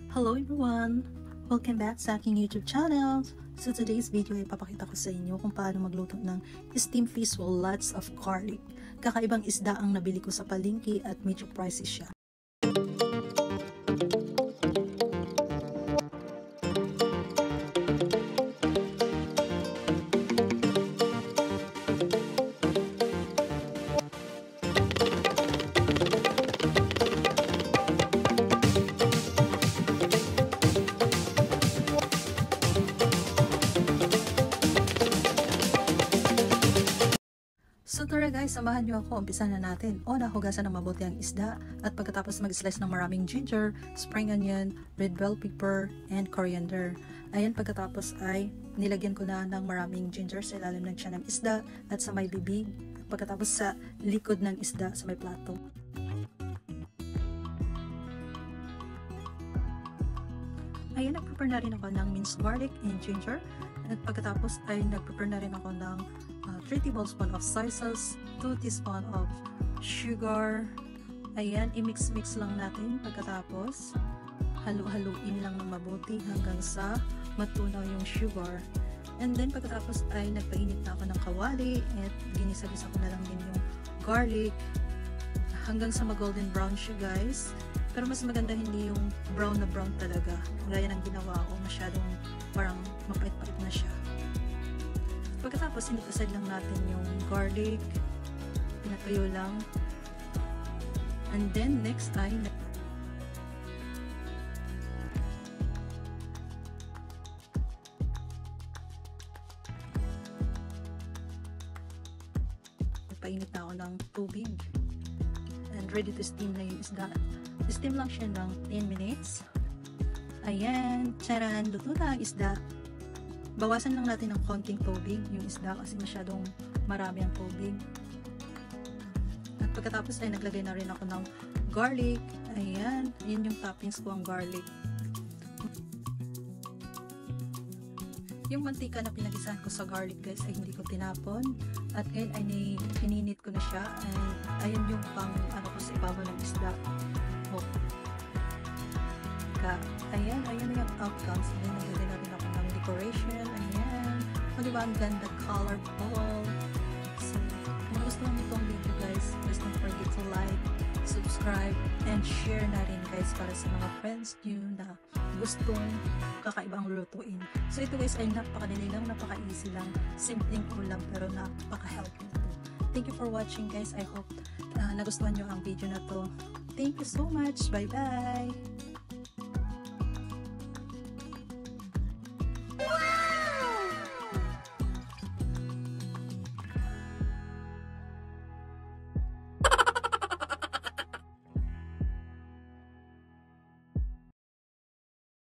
Hello everyone! Welcome back sa aking YouTube channel. So today's video ay papakita ko sa inyo kung paano magluto ng steamed fish with lots of garlic. Kakaibang isda ang nabili ko sa palengke at medyo pricey siya. So tara guys, samahan nyo ako. Umpisa na natin. Una, hugasan ng mabuti ang isda at pagkatapos mag-slice ng maraming ginger, spring onion, red bell pepper, and coriander. Ayan, pagkatapos ay nilagyan ko na ng maraming ginger sa ilalim ng tiyan ng isda at sa may bibig. Pagkatapos sa likod ng isda sa may plato. Ayan, nag-prepare na rin ako ng minced garlic and ginger. At pagkatapos ay nag-prepare na rin ako ng 3 tablespoons of soy sauce, 2 teaspoons of sugar. Ayan, i-mix-mix lang natin. Pagkatapos, halu-haluin lang ng mabuti hanggang sa matunaw yung sugar. And then, pagkatapos ay nagpainit na ako ng kawali at ginisa-gisa ko na lang din yung garlic hanggang sa mag-golden brown siya guys. Pero mas maganda hindi yung brown na brown talaga. Gaya ng ginawa ko, masyadong parang mapait-pait na siya. Pagkatapos, aside lang natin yung garlic. Pinatuyo lang. And then, next ay nagpainit na ako ng tubig. And ready to steam na yung isda. Steam lang siya ng 10 minutes. Ayan, charan, luto na ang isda. Bawasan lang natin ng konting tubig yung isda kasi masyadong marami ang tubig. At pagkatapos ay naglagay na rin ako ng garlic. Ayan, yun yung toppings ko, ang garlic. Yung mantika na pinagisahan ko sa garlic guys ay hindi ko tinapon. At ngayon ay ininit ko na siya. And ayan yung pang ano ko sa ibabaw ng isda. Oh. Ayan yung outcomes. Ayan, naglagay na rin ako ng decoration. Ayan. O diba, ang ganda colorful. So, kung gusto mo itong video guys, please don't forget to like, subscribe, and share na rin guys para sa mga friends nyo na gustong kakaibang lutuin. So ito guys ay napakadali lang, napaka-easy lang, simpleng ulam pero napaka-healthy na to. Thank you for watching guys. I hope nagustuhan nyo ang video na to. Thank you so much. Bye bye!